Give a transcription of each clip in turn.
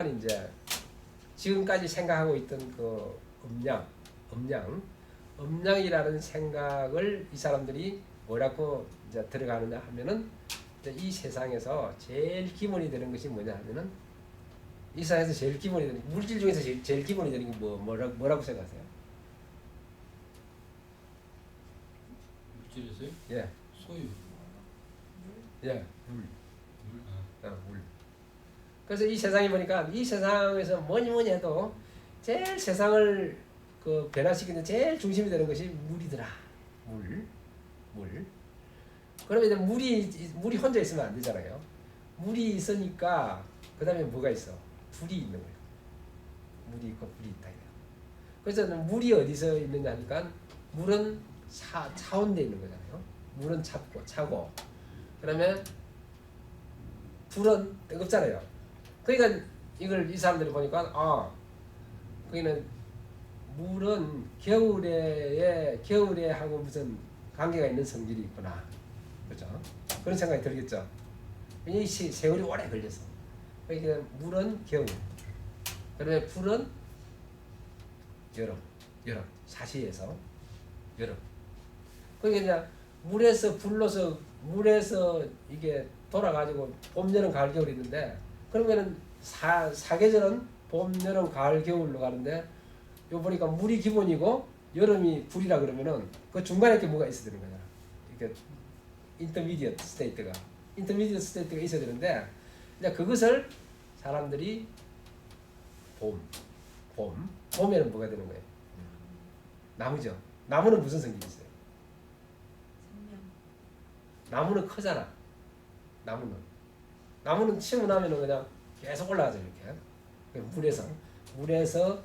이제 지금까지 생각하고 있던 그 음량이라는 생각을 이 사람들이 뭐라고 이제 들어가느냐 하면은 이제 이 세상에서 제일 기본이 되는 것이 뭐냐 하면은 이 세상에서 제일 기본이 되는 물질 중에서 제일 기본이 되는 게 뭐라고 생각하세요? 물질에서요? 예, 소유. 예, 물. 물. 물. 그래서 이 세상에 보니까 이 세상에서 뭐니 해도 제일 세상을 그 변화시키는 제일 중심이 되는 것이 물이더라. 물. 그러면 이제 물이 혼자 있으면 안 되잖아요. 물이 있으니까 그 다음에 뭐가 있어? 불이 있는 거예요. 물이 있고 불이 있다. 그래서 물이 어디서 있느냐 하니까 물은 차온데 있는 거잖아요. 물은 차고 그러면 불은 뜨겁잖아요. 그러니까 이걸 이 사람들이 보니까 거기는 물은 겨울에 하고 무슨 관계가 있는 성질이 있구나. 그렇죠? 그런 생각이 들겠죠. 이 세월이 오래 걸려서. 그러니까 물은 겨울, 그다음에 불은 여름, 사시에서 여름. 그러니까 이제 물에서 불러서 물에서 이게 돌아가지고 봄, 여름, 가을, 겨울이 있는데 그러면은 사계절은 봄, 여름, 가을, 겨울로 가는데 요 보니까 물이 기본이고 여름이 불이라 그러면은 그 중간에 게 뭐가 있어야 되는 거잖아. 이렇게 인터미디어트 스테이트가 있어야 되는데 이제 그것을 사람들이 봄에는 뭐가 되는 거예요? 나무죠. 나무는 무슨 성질이 있어요? 나무는 크잖아. 나무는 치고 나면은 그냥 계속 올라가죠. 이렇게 물에서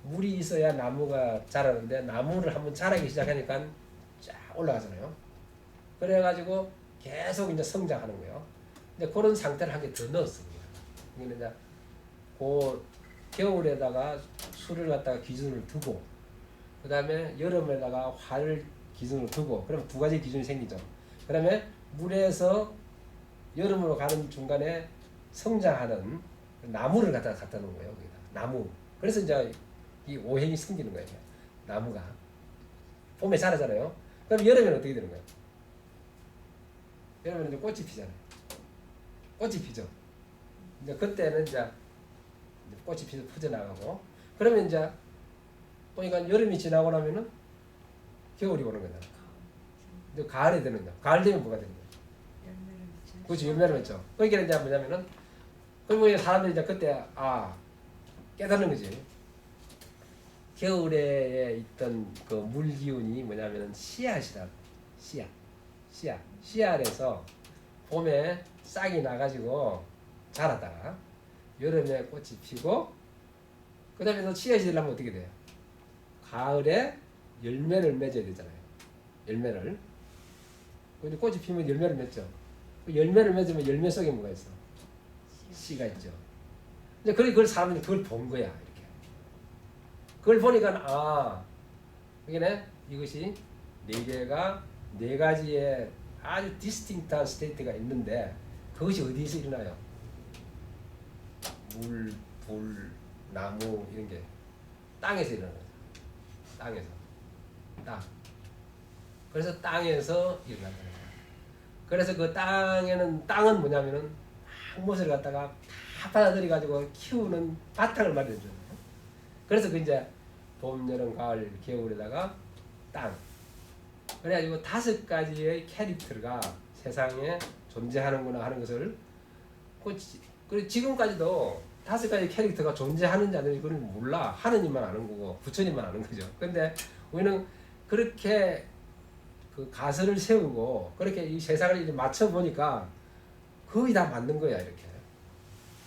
물이 있어야 나무가 자라는데 나무를 한번 자라기 시작하니까 쫙 올라가잖아요. 그래가지고 계속 이제 성장하는 거예요. 이제 그런 상태를 한 개 더 넣었습니다. 그러니까 이제 그 겨울에다가 술을 갖다가 기준을 두고 그 다음에 여름에다가 화를 기준을 두고 그러면 두 가지 기준이 생기죠. 그 다음에 물에서 여름으로 가는 중간에 성장하는 나무를 갖다 놓은 거예요. 거기다. 나무. 그래서 이제 이 오행이 생기는 거예요. 나무가 봄에 자라잖아요. 그럼 여름에는 어떻게 되는 거예요? 여름에는 이제 꽃이 피잖아요. 꽃이 피죠. 이제 그때는 이제 꽃이 피서 퍼져나가고 그러면 이제 보니까 여름이 지나고 나면은 겨울이 오는 거잖아. 이제 가을이 되는 거야. 가을 되면 뭐가 되는 거야? 그렇지, 열매를 맺죠. 그러니까 이제 뭐냐면은 그리고 사람들이 이제 그때 깨닫는 거지. 겨울에 있던 그 물 기운이 뭐냐면은 씨앗이다. 씨앗에서 봄에 싹이 나가지고 자라다가 여름에 꽃이 피고 그 다음에 또 씨앗이 되려면 어떻게 돼요? 가을에 열매를 맺어야 되잖아요. 열매를. 근데 꽃이 피면 열매를 맺죠. 열매를 맺으면 열매 속에 뭐가 있어? 씨가 있죠. 이제 그걸 사람들이 그걸 본 거야. 이렇게. 그걸 보니까 이것이 네 가지의 아주 디스팅트한 스테이트가 있는데 그것이 어디에서 일어나요? 물, 불, 나무 이런 게 땅에서 일어나는 거죠. 그래서 땅에서 일어나는 거예요. 그래서 그 땅은 뭐냐면은 한 못을 갖다가 다 받아들여 가지고 키우는 바탕을 마련해줘요. 그래서 그 이제 봄, 여름, 가을, 겨울에다가 땅. 그래가지고 5가지의 캐릭터가 세상에 존재하는구나 하는 것을 그리고 지금까지도 5가지 캐릭터가 존재하는지 안 하는지 그건 몰라. 하느님만 아는 거고 부처님만 아는 거죠. 근데 우리는 그렇게 그 가설을 세우고 그렇게 이 세상을 이제 맞춰 보니까 거의 다 맞는 거야 이렇게.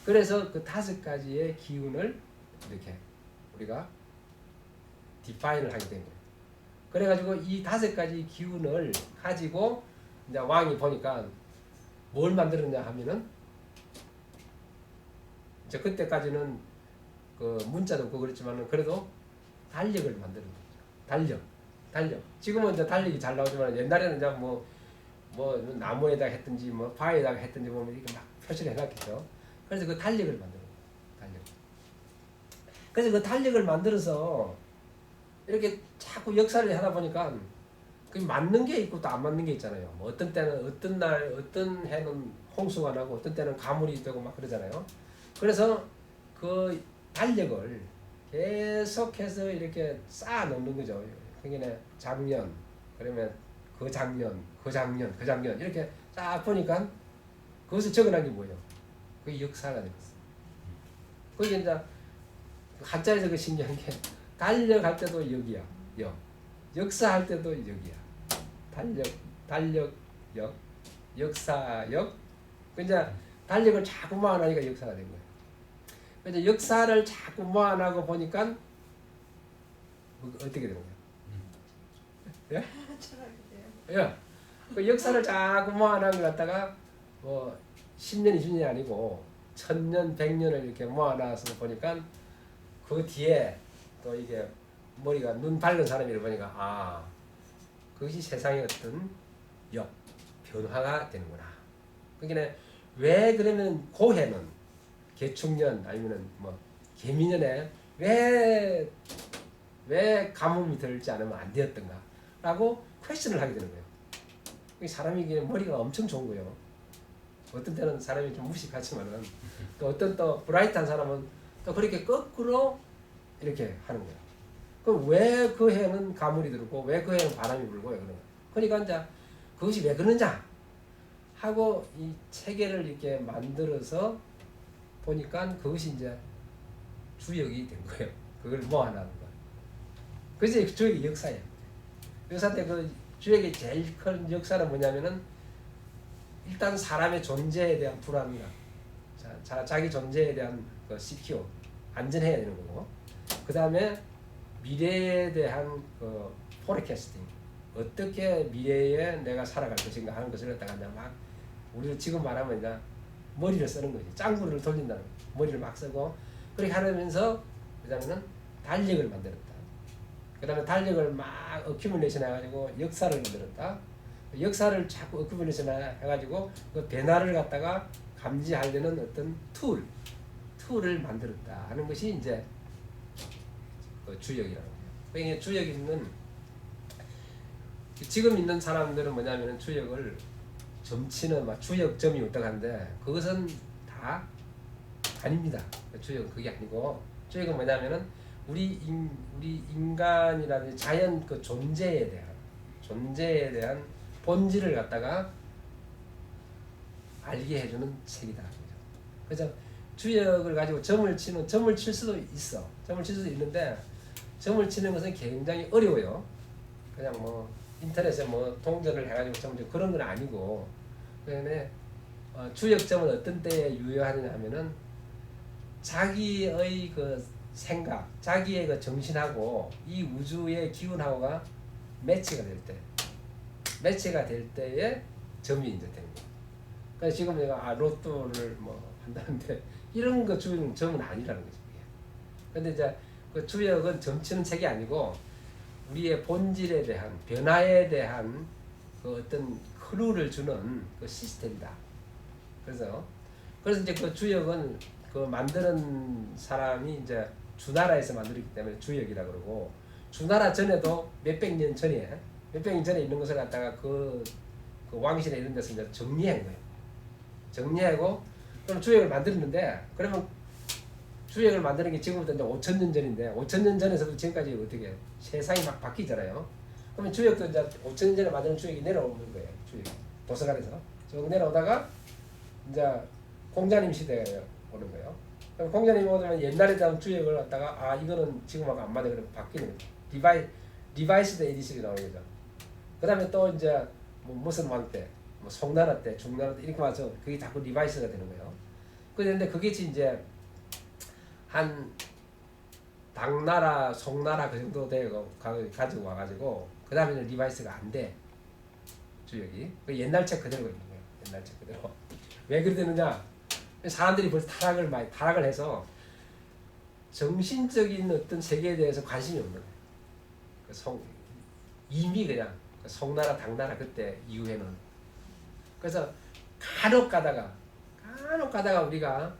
그래서 그 5가지의 기운을 이렇게 우리가 디파인을 하게 된 거예요. 그래가지고 이 5가지 기운을 가지고 이제 왕이 보니까 뭘 만들었냐 하면은 이제 그때까지는 그 문자도 없고 그랬지만은 그래도 달력을 만드는 거죠. 달력. 지금은 이제 달력이 잘 나오지만 옛날에는 이제 뭐 나무에다가 했든지 뭐 바위에다가 했든지 보면 이렇게 막 표시를 해놨겠죠. 그래서 그 달력을 만드는 거예요. 달력. 그래서 그 달력을 만들어서 이렇게 자꾸 역사를 하다 보니까 그 맞는 게 있고 또 안 맞는 게 있잖아요. 뭐 어떤 때는 어떤 날 어떤 해는 홍수가 나고 어떤 때는 가물이 되고 막 그러잖아요. 그래서 그 달력을 계속해서 이렇게 쌓아 놓는 거죠. 그러니까 작년, 그러면 그 작년, 그 작년, 그 작년 이렇게 쫙 보니까 그것을 적어놓은 게 뭐예요? 그게 역사가 되었어. 그게 이제 한자에서 그 신기한 게 달력할 때도 역이야, 역. 역사할 때도 역이야. 달력, 역, 역사, 역. 그러니까 달력을 자꾸 모아놓으니까 역사가 된 거예요. 그래서 역사를 자꾸 모아놓고 보니까 어떻게 되는 거예요? 예? 예. 그 역사를 자꾸 모아놓은 걸 갖다가 뭐 10년, 20년이 아니고 1000년, 100년을 이렇게 모아놔서 보니까 그 뒤에 또 이게 머리가 눈 밝은 사람이 보니까 아, 그것이 세상의 어떤 변화가 되는구나. 그러니까 왜 그러면 고해는 개축년 아니면은 뭐 개미년에 왜 가뭄이 들지 않으면 안 되었던가? 라고 퀘스천을 하게 되는 거예요. 사람이 이게 머리가 엄청 좋은 거예요. 어떤 때는 사람이 좀 무식하지만은 또 어떤 또 브라이트한 사람은 또 그렇게 거꾸로 이렇게 하는 거예요. 그럼 왜 그 해는 가물이 들고 왜 그 해는 바람이 불고 왜 그런 거예요. 그러니까 이제 그것이 왜 그러냐 하고 이 체계를 이렇게 만들어서 보니까 그것이 이제 주역이 된 거예요. 그걸 모아놓은 거. 그것이 주역의 역사예요. 역사 때 그 주역의 제일 큰 역사는 뭐냐면은 일단 사람의 존재에 대한 불안감, 자기 존재에 대한 그 시큐어, 안전해야 되는 거고, 그 다음에 미래에 대한 그 포레캐스팅, 어떻게 미래에 내가 살아갈 것인가 하는 것을 갖다가 이제 막 우리가 지금 말하면 이제 머리를 쓰는 거지. 짱구를 돌린다는 거. 머리를 막 쓰고 그렇게 하면서 그다음에는 달력을 만들었다. 그다음에 달력을 막 어큐뮬레이션 해가지고 역사를 만들었다. 역사를 자꾸 어큐뮬레이션 해가지고 그 변화를 갖다가 감지하려는 어떤 툴을 만들었다 하는 것이 이제 그 주역이라고 해요. 그러니까 주역이 있는 지금 있는 사람들은 뭐냐면은 주역을 점치는 막 주역점이 어떡한데 그것은 다 아닙니다. 주역은 그게 아니고 주역은 뭐냐면은 우리 인간이라는 자연 그 존재에 대한 본질을 갖다가 알게 해주는 책이다. 그래서 주역을 가지고 점을 칠 수도 있어. 점을 칠 수도 있는데 점을 치는 것은 굉장히 어려워요. 그냥 뭐 인터넷에 뭐 동전을 해가지고 점을 그런 건 아니고 그다음에 주역점은 어떤 때에 유효하느냐 하면은 자기의 그 생각, 자기의 그 정신하고 이 우주의 기운하고가 매치가 될 때에 점이 이제 되는 거예요. 그래서 지금 내가 로또를 뭐 한다는데 이런 거 주역은 점은 아니라는 거죠. 근데 이제 그 주역은 점치는 책이 아니고 우리의 본질에 대한 변화에 대한 그 어떤 클루를 주는 그 시스템이다. 그래서 이제 그 주역은 그 만드는 사람이 이제 주나라에서 만들었기 때문에 주역이라 그러고 주나라 전에도 몇백 년 전에 있는 것을 갖다가 그 왕실에 이런 데서 이제 정리한 거예요. 정리하고 그럼 주역을 만들었는데 그러면 주역을 만드는 게 지금부터 이제 5,000년 전인데 5,000년 전에서부터 지금까지 어떻게 세상이 막 바뀌잖아요. 그러면 주역도 이제 5,000년 전에 만드는 주역이 내려오는 거예요. 주역 도서관에서 쭉 내려오다가 이제 공자님 시대에 오는 거예요. 그럼 공자님 오면 옛날에 잡은 주역을 갖다가 이거는 지금하고 안 맞아 그러면 바뀌는 거예요. 리바이스드 에디션이 나오는 거죠. 그 다음에 또 이제 뭐 무슨 왕 때, 뭐 송나라 때, 중나라 때 이렇게 와서 그게 자꾸 리바이스가 되는 거예요. 그런데 그게 이제 한 당나라, 송나라 그 정도 되고 가지고 와가지고 그 다음에 리바이스가 안 돼. 주역이. 그 옛날 책 그대로 있는 거예요. 옛날 책 그대로. 왜 그래 되느냐? 사람들이 벌써 타락을 해서 정신적인 어떤 세계에 대해서 관심이 없는 거예요. 이미 그냥 송나라, 당나라 그때 이후에는. 그래서 간혹 가다가 우리가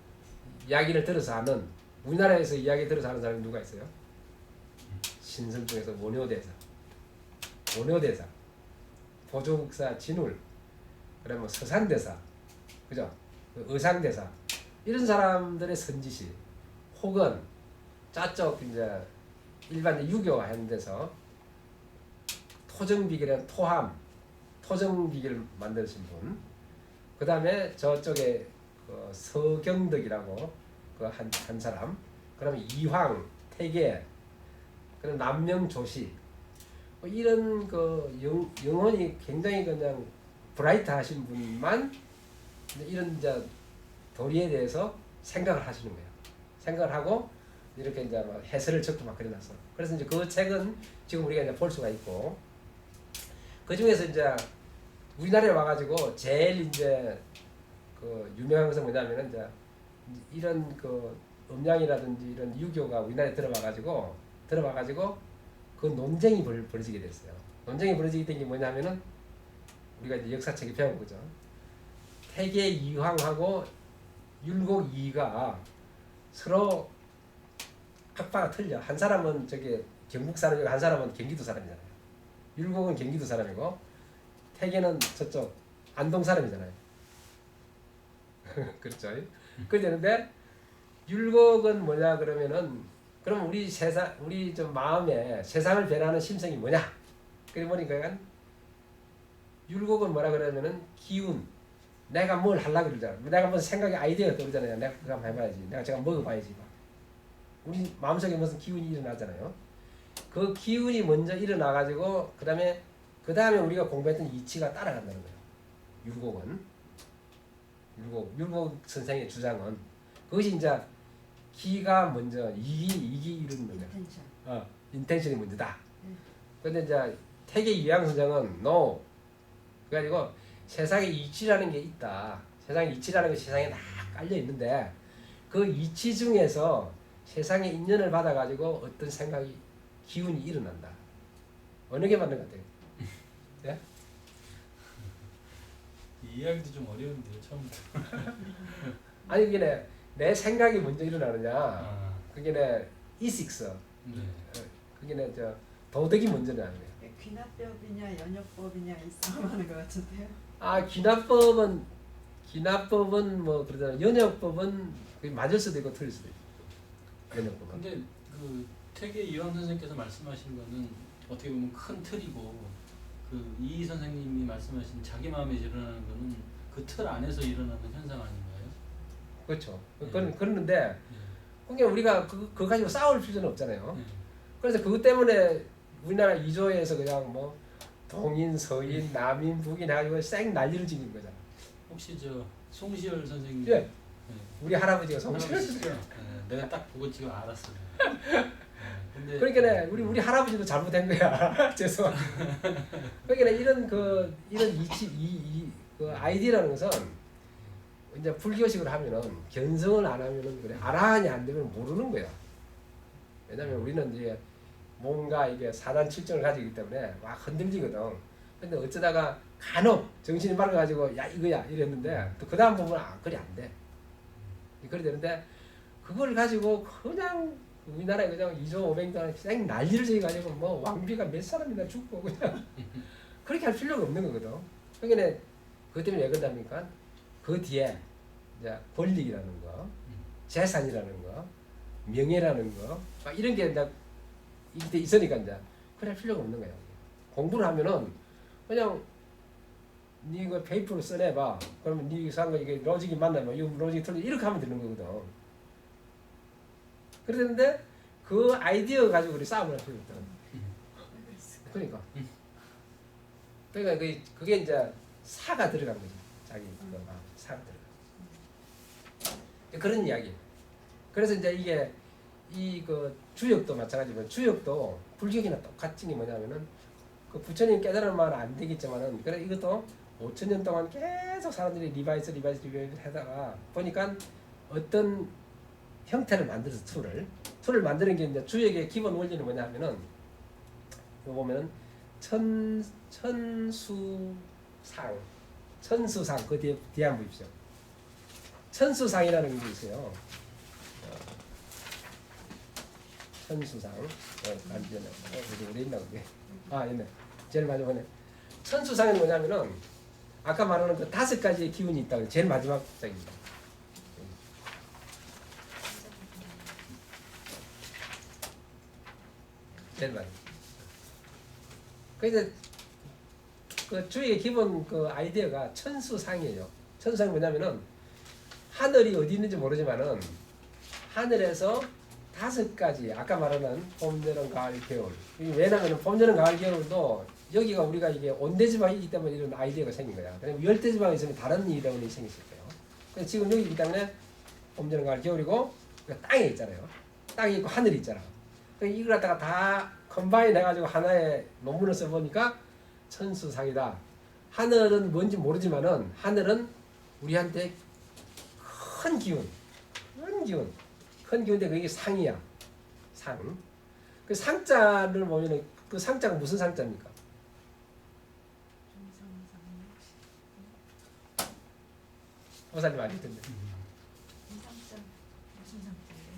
이야기를 들어서 아는 우리나라에서 이야기 들어서 하는 사람이 누가 있어요? 신선 중에서 원효대사, 원효대사, 보조국사 진울, 그러면 서산대사, 그죠? 의상대사 이런 사람들의 선지시 혹은 짜쪽 이제 일반 유교하는 데서 토정비결이라는 토정비결을 만드신 분, 그 다음에 저쪽에 그 서경덕이라고 그 한 사람, 그러면 이황, 태계, 그런 남명조시 뭐 이런 그 영혼이 굉장히 그냥 브라이트하신 분만 이런 이제 도리에 대해서 생각을 하시는 거예요. 생각을 하고 이렇게 이제 막 해설을 적고 막 그래놨어. 그래서 이제 그 책은 지금 우리가 이제 볼 수가 있고, 그 중에서 이제 우리나라에 와가지고 제일 이제 그 유명한 것은 뭐냐면은 이제 이런 그 음양이라든지 이런 유교가 우리나라에 들어와가지고 그 논쟁이 벌어지게 됐어요. 논쟁이 벌어지게 된 게 뭐냐면은 우리가 이제 역사책에 배운 거죠. 태계 이황하고 율곡 이가 서로 학파가 틀려. 한 사람은 저기 경북 사람이고 한 사람은 경기도 사람이잖아요. 율곡은 경기도 사람이고 태계는 저쪽 안동 사람이잖아요. 그렇죠. 그렇게 되는데 율곡은 뭐냐 그러면은 그럼 우리 세상 우리 좀 마음에 세상을 변하는 심성이 뭐냐? 그래 보니까 율곡은 뭐라 그러면은 기운. 내가 뭘 하려고 그러잖아. 내가 무슨 생각이 아이디어가 떠오르잖아요. 내가 그거 한번 해봐야지. 내가 제가 먹어봐야지. 막. 우리 마음속에 무슨 기운이 일어나잖아요. 그 기운이 먼저 일어나가지고 그 다음에 우리가 공부했던 이치가 따라간다는 거예요. 율곡은 율곡 선생의 주장은 그것이 이제 기가 먼저 이기 이루는 거예요. 인텐션이 먼저다. 근데 이제 태계 이황 선생은 no. 그래가지고 세상에 이치라는 게 있다. 세상에 이치라는 게 세상에 다 깔려 있는데 그 이치 중에서 세상의 인연을 받아가지고 어떤 생각이 기운이 일어난다. 어느 게 맞는 것 같아요? 예? 이 이야기도 좀 어려운데요, 처음부터. 아니 그게 내 생각이 먼저 일어나느냐? 그게 이식스. 네. 그게 저 도덕이 먼저 나는 거예요. 귀납법이냐 연역법이냐 이 싸움하는 것 같은데요. 귀납법은 뭐 그러잖아요. 연역법은 맞을 수도 있고 틀릴 수도 있고. 연역법은. 근데 그 태계 이황 선생님께서 말씀하신 거는 어떻게 보면 큰 틀이고 그 이 선생님이 말씀하신 자기 마음에 일어나는 거는 그 틀 안에서 일어나는 현상 아닌가요? 그렇죠. 그러는데 그러니까 우리가 그거 가지고 싸울 필요는 없잖아요. 그래서 그것 때문에 우리나라 이조에서 그냥 뭐 동인, 서인, 남인, 북인 해가지고 쌩 난리를 지는 거잖아. 혹시 저 송시열 선생님? 예. 우리 할아버지가 송시열. 내가 딱 보고 지금 알았어요. 근데 그러니까 우리 할아버지도 잘못한 거야. 죄송합니다. 그러니까 이런 이치 그 아이디어라는 것은 이제 불교식으로 하면은 견성을 안 하면은 그래 알아하니 안 되면 모르는 거야. 왜냐면 우리는 이제 뭔가 이게 사단 칠정을 가지기 때문에 막 흔들리거든. 근데 어쩌다가 간혹 정신이 밝아가지고 야 이거야 이랬는데 또 그 다음 보면 그리 안 돼. 그리 되는데 그걸 가지고 그냥 우리나라에 그냥 2조 500만 쌩 난리를 지어가지고 뭐 왕비가 몇 사람이나 죽고 그냥 그렇게 할 필요가 없는 거거든. 그러니까 그것 때문에 왜 그런답니까? 그 뒤에 이제 권력이라는 거, 재산이라는 거, 명예라는 거, 막 이런 게 이제 이때 있으니까 이제 그럴 필요가 없는 거예요. 공부를 하면은 그냥 네 이거 페이퍼로 써내봐. 그러면 네 이상 거 이게 로직이 맞나 뭐 이거 로직이 틀려 이렇게 하면 되는 거거든. 그랬는데 그 아이디어 가지고 우리 싸움을 할 필요 없다. 그러니까. 그러니까 그게 이제 사가 들어간 거지. 자기 그 사가 들어간. 그런 이야기. 그래서 이제 이게 이 그 주역도 마찬가지고 주역도 불교이나 똑같은 게 뭐냐면은 그 부처님 깨달은 말은 안 되겠지만은 그래 이것도 5,000년 동안 계속 사람들이 리바이스 하다가 보니까 어떤 형태를 만들어서 툴을 만드는 게 이제 주역의 기본 원리는 뭐냐면은 이거 보면은 천수상 그 뒤에 한번 보십시오. 천수상이라는 게 있어요. 천수상. 안 되네. 어디 있나 그게? 아 있네. 제일 마지막에 천수상은 뭐냐면은 아까 말하는 그 5가지의 기운이 있다고. 제일 마지막 장입니다. 제일 마지막. 그래서 그 주의 기본 그 아이디어가 천수상이에요. 천수상이 뭐냐면은 하늘이 어디 있는지 모르지만은 하늘에서 5가지 아까 말하는 봄, 여름, 가을, 겨울. 왜냐면은 봄, 여름, 가을, 겨울도 여기가 우리가 이게 온대지방이기 때문에 이런 아이디어가 생긴 거야. 그럼 열대지방에 있으면 다른 이론이 생겼을 거예요. 그래서 지금 여기이기 때문에 봄, 여름, 가을, 겨울이고 땅에 있잖아요. 땅이 있고 하늘이 있잖아. 그러니까 이걸 갖다가 다 컴바인 해가지고 하나의 논문을 써보니까 천수상이다. 하늘은 뭔지 모르지만은 하늘은 우리한테 큰 기운, 큰 기운인데 그게 상이야. 상. 그 상자를 보면은 그 상자가 무슨 상자입니까? 오사님 알릴 텐데. 상자 무슨 상자예요?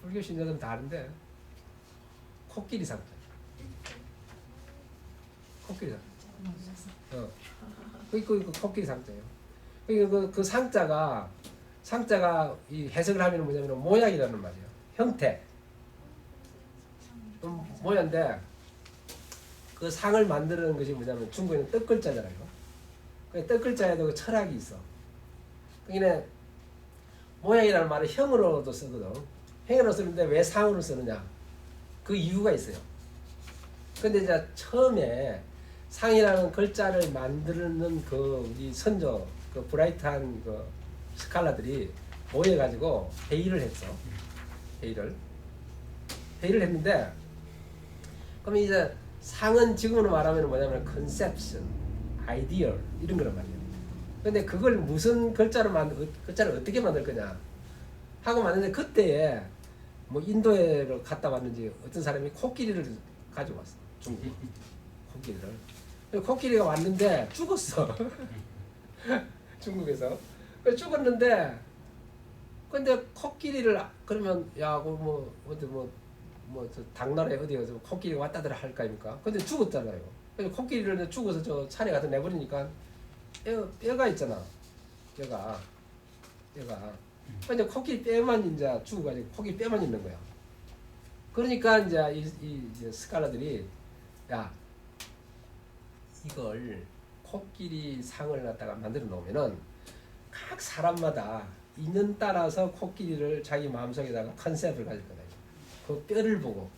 불교 신자들은 다 아는데 코끼리 상자. 코끼리 상자. 그 코끼리 상자예요. 그 상자가 이 해석을 하면 뭐냐면 모양이라는 말이에요. 형태. 모양인데 그 상을 만드는 것이 뭐냐면 중국에는 떡글자잖아요. 그 떡글자에도 그 철학이 있어. 그러니까 모양이라는 말을 형으로도 쓰거든. 형으로 쓰는데 왜 상으로 쓰느냐? 그 이유가 있어요. 근데 이제 처음에 상이라는 글자를 만드는 그 우리 선조 그 브라이트한 그 스칼라들이 모여가지고 회의를 했어. 회의를 했는데 그러면 이제 상은 지금으로 말하면 뭐냐면 컨셉션, 아이디어 이런 거란 말이에요. 근데 그걸 무슨 글자를 어떻게 만들 거냐 하고 만드는데 그때에 뭐 인도에로 갔다 왔는지 어떤 사람이 코끼리를 가지고 왔어. 중국 코끼리를. 코끼리가 왔는데 죽었어. 중국에서. 죽었는데 근데 코끼리를 그러면 야뭐 어디 뭐 저 당나라에 어디 가서 코끼리가 왔다더라 할 거 아닙니까? 근데 죽었잖아요. 그래서 코끼리를 죽어서 저 산에 가서 내버리니까 뼈가 있잖아. 뼈가. 근데 코끼리 뼈만 이제 죽어가지고 코끼리 뼈만 있는 거야. 그러니까 이제 이제 스칼라들이 야 이걸 코끼리 상을 갖다가 만들어 놓으면은 각 사람마다 인연 따라서 코끼리를 자기 마음속에다가 컨셉을 가질 거다. 그 뼈를 보고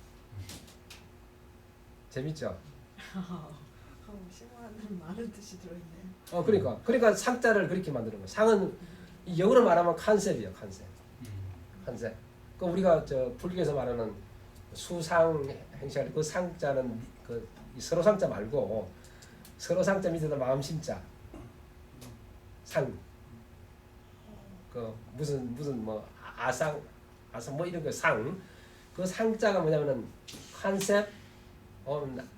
재밌죠? 심오한 많은 뜻이 들어있네요. 그러니까 상자를 그렇게 만드는 거야. 상은 영어로 말하면 컨셉이야, 컨셉. 그 우리가 저 불교에서 말하는 수상 행시할 그 상자는 그 서로 상자 말고 서로 상자 밑에다 마음 심자 상. 그 무슨 뭐 아상 뭐 이런 거 상. 그 상자가 뭐냐면은 컨셉,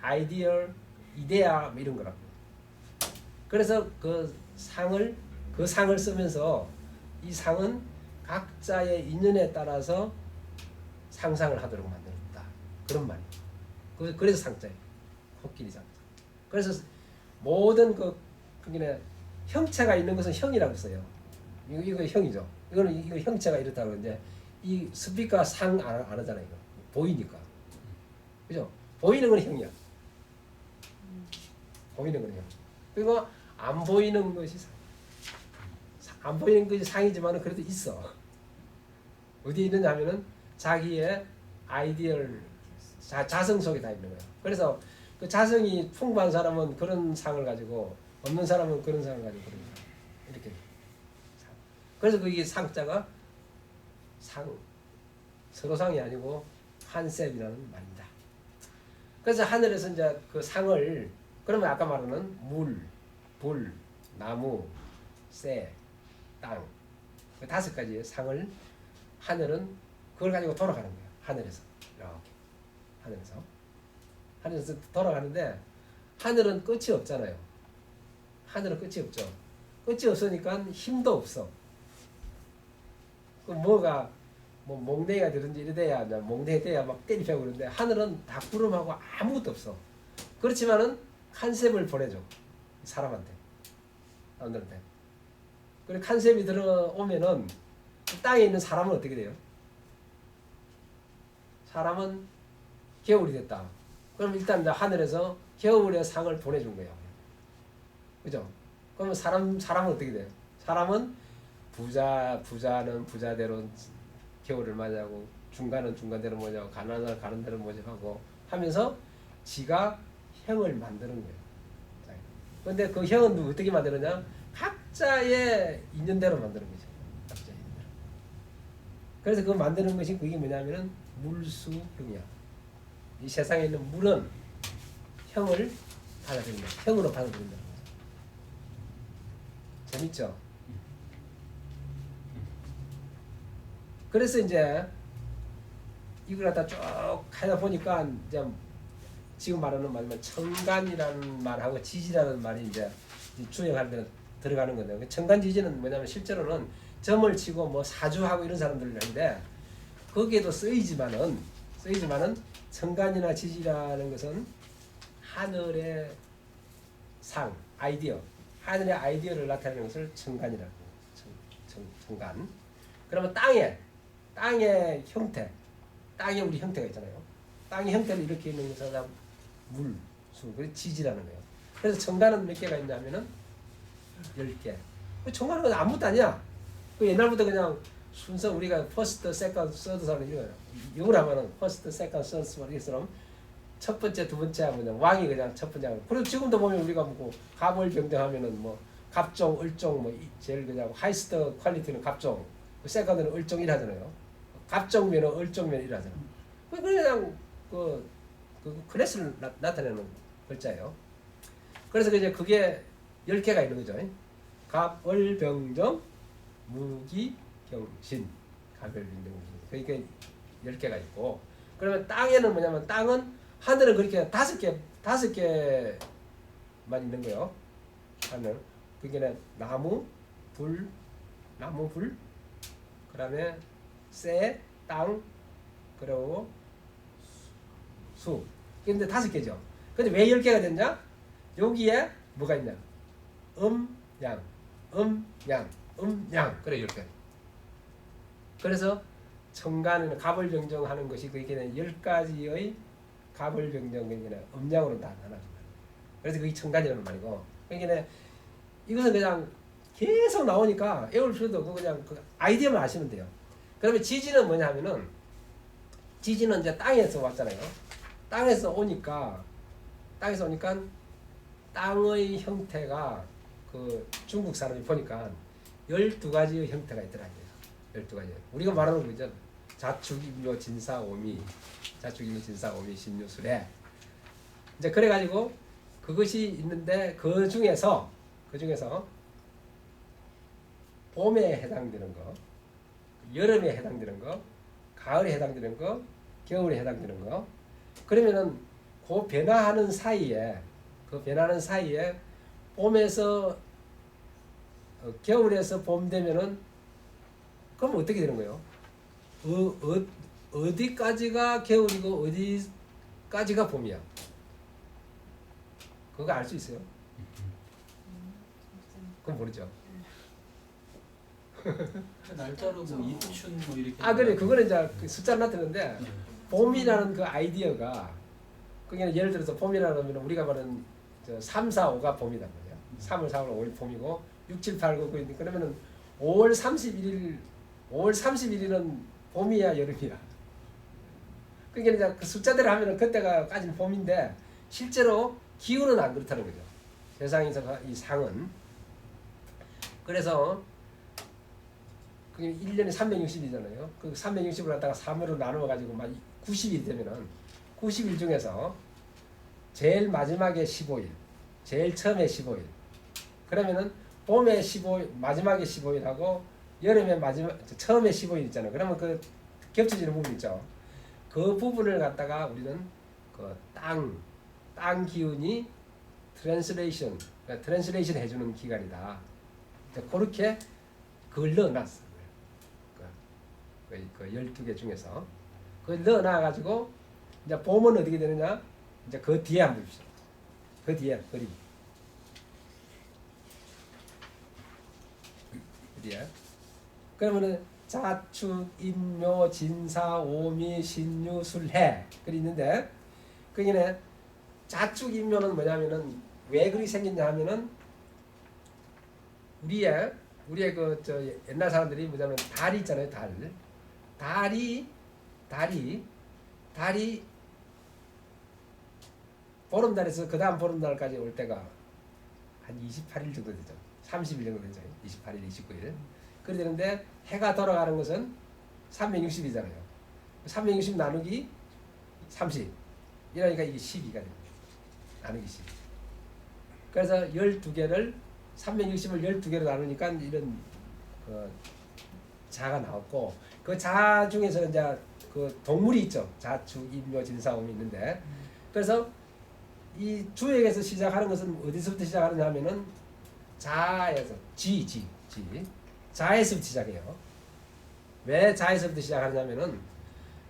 아이디어, 이데아 뭐 이런 거라고. 그래서 그 상을 쓰면서 이 상은 각자의 인연에 따라서 상상을 하도록 만들었다. 그런 말이에요. 그래서 상자예요. 코끼리 상자. 그래서 모든 그게 형체가 있는 것은 형이라고 써요. 이거 형이죠. 이거 형체가 이렇다고 그러는데 이 스피커 상 안 하잖아요. 이거 보이니까. 그죠? 보이는 건 형이야. 보이는 건 형. 그리고 안 보이는 것이 상. 안 보이는 것이 상이지만 그래도 있어. 어디에 있느냐 하면은 자기의 아이디어를 자성 속에 다 있는 거야. 그래서 그 자성이 풍부한 사람은 그런 상을 가지고 없는 사람은 그런 상을 가지고 그런 거야. 이렇게. 그래서 그게 상자가 서로상이 아니고 컨셉이라는 말입니다. 그래서 하늘에서 이제 그 상을 그러면 아까 말하는 물, 불, 나무, 새, 땅 그 5가지의 상을 하늘은 그걸 가지고 돌아가는 거예요. 하늘에서 이렇게 하늘에서 돌아가는데 하늘은 끝이 없잖아요. 하늘은 끝이 없죠. 끝이 없으니까 힘도 없어. 그 뭐가 뭐 몽댕이가 되든지 이래 돼야 이제 몽댕이 돼야 막 때리펴고 그러는데 하늘은 다 구름하고 아무것도 없어. 그렇지만은 컨셉을 보내줘 사람한테. 사람들한테. 그리고 컨셉이 들어오면은 땅에 있는 사람은 어떻게 돼요? 사람은 겨울이 됐다. 그럼 일단 이제 하늘에서 겨울의 상을 보내준 거예요. 그죠? 그러면 사람은 어떻게 돼요? 사람은 부자는 부자대로 겨울을 맞이하고, 중간은 중간대로 맞이하고, 가난한 사람 가는 대로 맞이하고 하면서 지가 형을 만드는 거예요. 그런데 그 형은 어떻게 만드느냐? 각자의 인연대로 만드는 거죠. 각자의 인연대로. 그래서 그 만드는 것이 그게 뭐냐면은 물수형이야. 이 세상에 있는 물은 형을 받아들인다. 형으로 받아들인다. 재밌죠? 그래서 이제 이걸 갖다 쭉 하다 보니까 이제 지금 말하는 말이면 청간이라는 말하고 지지라는 말이 이제 주역할 때는 들어가는 건데, 청간 지지는 뭐냐면 실제로는 점을 치고 뭐 사주하고 이런 사람들인데 거기에도 쓰이지만은 청간이나 지지라는 것은 하늘의 상, 아이디어, 하늘의 아이디어를 나타내는 것을 청간이라고. 청간. 그러면 땅의 형태, 땅에 우리 형태가 있잖아요. 땅의 형태를 이렇게 있는 것을 물, 수, 그리고 지지라는 거예요. 그래서 청간은 몇 개가 있냐면은 10개. 청간은 아무것도 아니야. 그 옛날부터 그냥 순서 우리가 퍼스트, 세컨드, 서드 사는 이거예요. 영어로 하면은 퍼스트, 세컨드, 서드 이처럼 첫 번째, 두 번째 하면 왕이 그냥 첫 번째 하고. 그리고 지금도 보면 우리가 뭐 갑을병정하면은 뭐 갑종, 을종 뭐 제일 그냥 하이스트 퀄리티는 갑종, 세컨드는 을종 하잖아요. 갑종면은 을종면 하잖아요. 그냥 그 클래스를 나타내는 글자예요. 그래서 이제 그게 10개가 있는 거죠. 갑을병정 무기경신, 갑을병정 무기경신. 그러니까 10개가 있고, 그러면 땅에는 뭐냐면 땅은 하늘은 그렇게 5개만 있는 거예요. 하늘. 그게 나무, 불, 그다음에 새, 땅, 그리고 수. 근데 5개죠. 근데 왜 10개가 됐냐? 여기에 뭐가 있냐? 양. 그래 10개. 그래서 청간은 갑을병정하는 것이 그게 10가지의 갑을병정 음양으로 다 나눠진다. 그래서 그게 청간이라는 말이고. 그러니까 이것은 그냥 계속 나오니까 외울 필요도 없고 그냥 그 아이디어만 아시면 돼요. 그러면 지지는 뭐냐면은, 지지는 이제 땅에서 왔잖아요. 땅에서 오니까 땅의 형태가 그 중국 사람이 보니까 12가지의 형태가 있더라고요. 12가지. 우리가 말하는 거죠. 자축인묘 진사오미, 신유술에. 이제 그래가지고 그것이 있는데 그 중에서 봄에 해당되는 거, 여름에 해당되는 거, 가을에 해당되는 거, 겨울에 해당되는 거. 그러면은 그 변화하는 사이에 봄에서 겨울에서 봄 되면은 그럼 어떻게 되는 거예요? 어디까지가 겨울이고 어디까지가 봄이야? 그거 알 수 있어요? 그건 모르죠. 날짜로 뭐 입춘 뭐 이렇게. 그래, 그거는 이제 그 숫자로 나타내는데, 봄이라는 그 아이디어가, 그게 예를 들어서 봄이라는 우리가 말하는 3, 4, 5가 봄이란 말이야. 3월, 4월, 5일 봄이고 6, 7, 8, 9, 9 그러면은 5월 31일은 봄이야, 여름이야. 그러니까 이제 그 숫자대로 하면은 그때가까지는 봄인데 실제로 기후는 안 그렇다는 거죠. 세상에서 이 상은. 그래서 그게 1년에 360이잖아요. 그 360을 갖다가 3으로 나누어 가지고 막 90일 되면은 90일 중에서 제일 마지막에 15일, 제일 처음에 15일. 그러면은 봄에 15일, 마지막에 15일하고 여름에 처음에 15일 있잖아요. 그러면 그 겹쳐지는 부분 있죠. 그 부분을 갖다가 우리는 그 땅 기운이 트랜스레이션 해주는 기간이다. 그렇게 그걸 넣어놨어. 그 12개 중에서 그걸 넣어놔가지고 이제 보면 어떻게 되느냐 이제 그 뒤에 한번 봅시다. 그 뒤에 그림 그 뒤에 그러면은 자축 인묘 진사 오미 신유 술해 그리 있는데 거기는 자축 인묘는 뭐냐면은 왜 그리 생겼냐 하면은 우리의 그 저 옛날 사람들이 뭐냐면 달이 있잖아요. 달이 보름달에서 그 다음 보름달까지 올 때가 한 28일 정도 되죠. 30일 정도 되죠. 28일, 29일. 그래 되는데 해가 돌아가는 것은 360이잖아요. 360 나누기 30 이러니까 이게 12가 됩니다. 나누기 10. 그래서 12개를 360을 12개로 나누니까 이런 그 자가 나왔고 그 자 중에서는 이제 그 동물이 있죠. 자축, 인묘, 진사옴이 있는데 그래서 이 주액에서 시작하는 것은 어디서부터 시작하느냐 하면은 자에서 자에서부터 시작해요. 왜 자에서부터 시작하느냐면은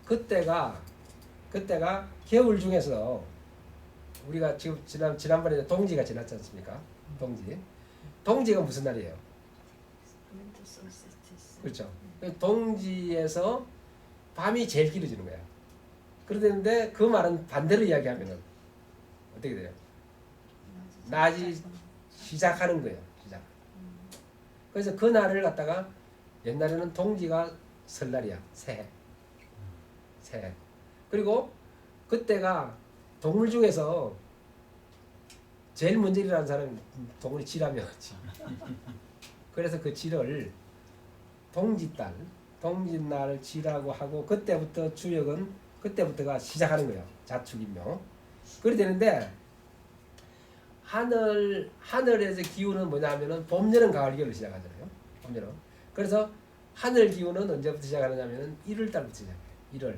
그때가 겨울 중에서 우리가 지금 지난번에 동지가 지났지 않습니까? 동지가 무슨 날이에요? 윈터 솔스티스. 그렇죠. 동지에서 밤이 제일 길어지는 거야. 그런데 그 말은 반대로 이야기하면은 어떻게 돼요? 낮이 시작하는 거예요. 시작. 그래서 그 날을 갖다가 옛날에는 동지가 설날이야. 새해. 그리고 그때가 동물 중에서 제일 먼저 일어나는 사람이 동물이 쥐라며. 그래서 그 쥐를 동짓날을 쥐라고 하고 그때부터 주역은 그때부터가 시작하는 거예요. 자축인묘. 그래 되는데 하늘에서 기운은 뭐냐면은 봄, 여름, 가을, 겨울로 시작하잖아요. 봄, 여름. 그래서 하늘 기운은 언제부터 시작하느냐면은 1월 달부터 시작해요. 1월.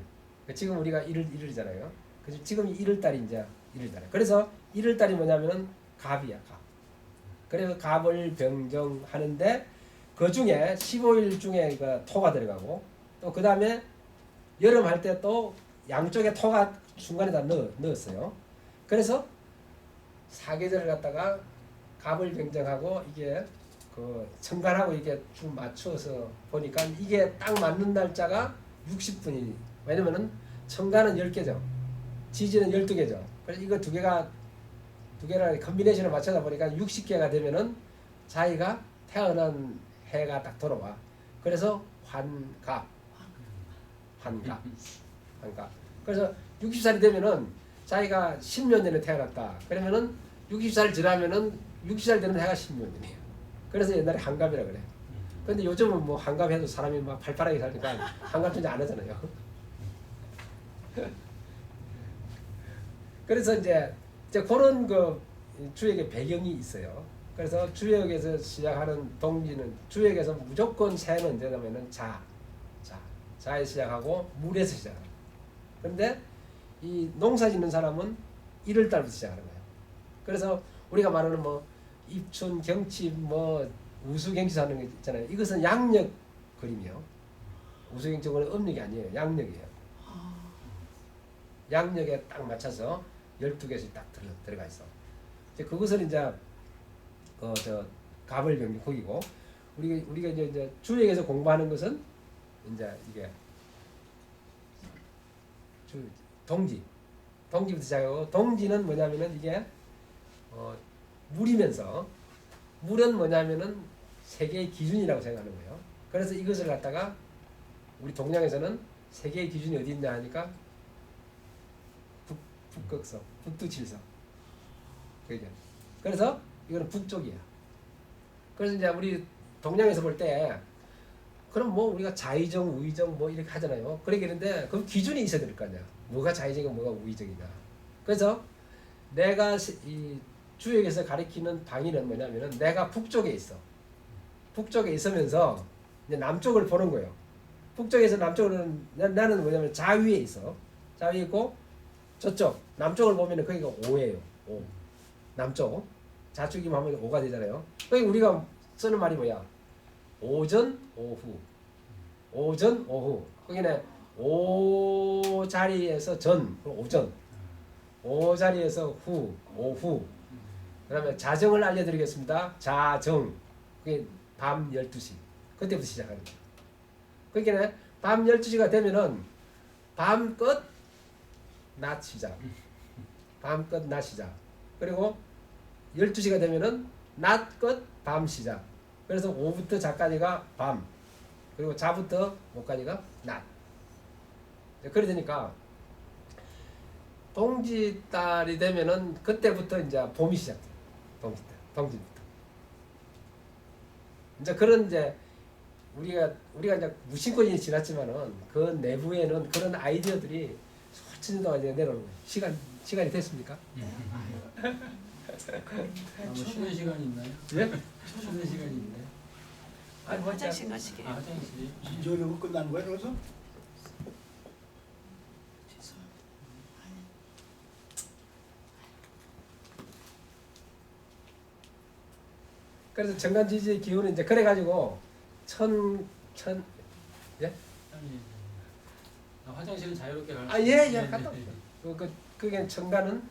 지금 우리가 1월이잖아요. 그래서 지금 1월 달이 이제 1월 달. 그래서 1월 달이 뭐냐면은 갑이야, 갑. 그래서 갑을 병정하는데 그 중에 15일 중에 그 토가 들어가고 또 그 다음에 여름 할 때 또 양쪽에 토가 중간에다 넣었어요. 그래서 사계절을 갖다가 갑을 병정하고 이게 그 천간하고 이게 쭉 맞춰서 보니까 이게 딱 맞는 날짜가 60분이 왜냐면은 천간은 10개죠. 지지는 12개죠. 그래서 이거 두 개랑 컨비네이션을 맞춰다 보니까 60개가 되면은 자기가 태어난 해가 딱 돌아와. 그래서 환갑. 그래서 60살이 되면은 자기가 10년 전에 태어났다. 그러면은 60살 지나면은 60살 되는 해가 10년 전이에요. 그래서 옛날에 한갑이라 그래. 근데 요즘은 뭐 한갑해도 사람이 막 팔팔하게 사니까 한갑 전제 안 하잖아요. 그래서 이제 그런 그 주역의 배경이 있어요. 그래서 주역에서 시작하는 동지는 주역에서 무조건 새는 언제냐면은 자에 시작하고 물에서 시작해요. 그런데 이 농사 짓는 사람은 1월 달부터 시작하는 거예요. 그래서 우리가 말하는 뭐 입춘, 경칩, 뭐 우수경치 하는 게 있잖아요. 이것은 양력 그림이요. 우수경치는 음력이 아니에요. 양력이에요. 양력에 딱 맞춰서 12개씩 딱 들어가 있어. 이제 그것을 이제 저 갑을 병정 거기고 우리가 이제 주역에서 공부하는 것은 이제 이게 동지부터 시작하고 동지는 뭐냐면은 이게 물이면서 물은 뭐냐면은 세계의 기준이라고 생각하는 거예요. 그래서 이것을 갖다가 우리 동양에서는 세계의 기준이 어디 있냐 하니까 북극성, 북두칠성. 그래서 이거는 북쪽이야. 그래서 이제 우리 동양에서 볼 때 그럼 뭐 우리가 자의정, 우의정 뭐 이렇게 하잖아요. 그러겠는데 그 기준이 있어야 될 거 아니야. 뭐가 자의정이고 뭐가 우의정이냐. 그래서 내가 이 주역에서 가리키는 방위는 뭐냐면은 내가 북쪽에 있어. 북쪽에 있으면서 이제 남쪽을 보는 거예요. 북쪽에서 남쪽으로는 나는 뭐냐면 자위에 있어. 자위에 있고 저쪽 남쪽을 보면은 거기가 오예요. 오. 남쪽 자축이면 하면 5가 되잖아요. 그러니까 우리가 쓰는 말이 뭐야? 오전, 오후. 오전, 오후. 거기는 오 자리에서 전, 오전. 오 자리에서 후, 오후. 그다음에 자정을 알려드리겠습니다. 자정. 그게 밤 12시. 그때부터 시작하는 거예요. 그러니까 밤 12시가 되면은 밤 끝, 낮 시작. 밤 끝, 낮 시작. 그리고 12시가 되면은 낮 끝, 밤 시작. 그래서 오후부터 자까지가 밤. 그리고 자부터 오까지가 낮. 그래 되니까 동지달이 되면은 그때부터 이제 봄이 시작돼요. 동지부터. 이제 그런 이제 우리가 이제 무신권이 지났지만은 그 내부에는 그런 아이디어들이 수천 년 동안 이제 내려오는 거예요. 시간이 됐습니까? 뭐 쉬는 시간이 있나요? 예? 쉬는 시간이 있나요? 아니 화장실 가시게. 아, 화장실이? 진저 이거 끝난 거야 그래서? 그래서 정관지지의 기운은 이제 그래가지고 예? 아니, 화장실은 자유롭게 갈 수 아, 예, 예, 네, 갔다 네, 네. 그게 정관은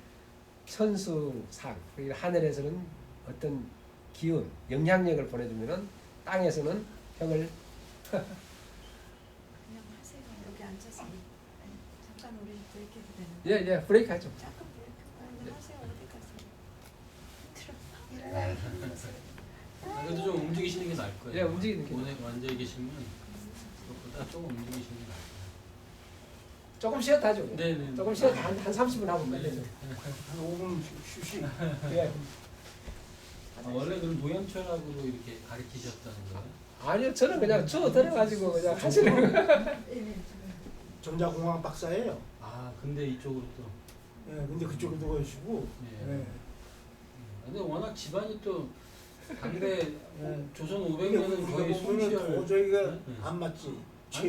천수상. 하늘에서는 어떤 기운, 영향력을 보내주면은 땅에서는 형을 그냥 하세요. 여기 앉아서. 잠깐 우리 브레이크 해도 되는 예, 브레이크 하죠. 잠깐 브레이크. 하세요. 어디 가세요? 아, 그래도 좀 움직이시는 게 나을 거예요. 예, 움직이는 게 오늘 앉아 계시면 그것보다 조금 움직이시는 게 나을 거예요. 조금 쉬었다 하죠. 네네. 조금 쉬었다 한 30분 하고 끝내죠. 한 5분 쉬시. 예. 원래 그럼 노양철학으로 이렇게 가르치셨다는 거예요? 아니요, 저는 그냥 주워 들어가지고 그냥 하시는 거예요. 전자공학 박사예요. 아, 근데 이쪽으로 또. 예, 근데 그쪽으로 가시고. 예. 예. 근데 워낙 집안이 또 당대 예. 조선 근데 500년은 거의 보면은 솜씨열. 도저히가 네, 네. 안 맞지. 아니,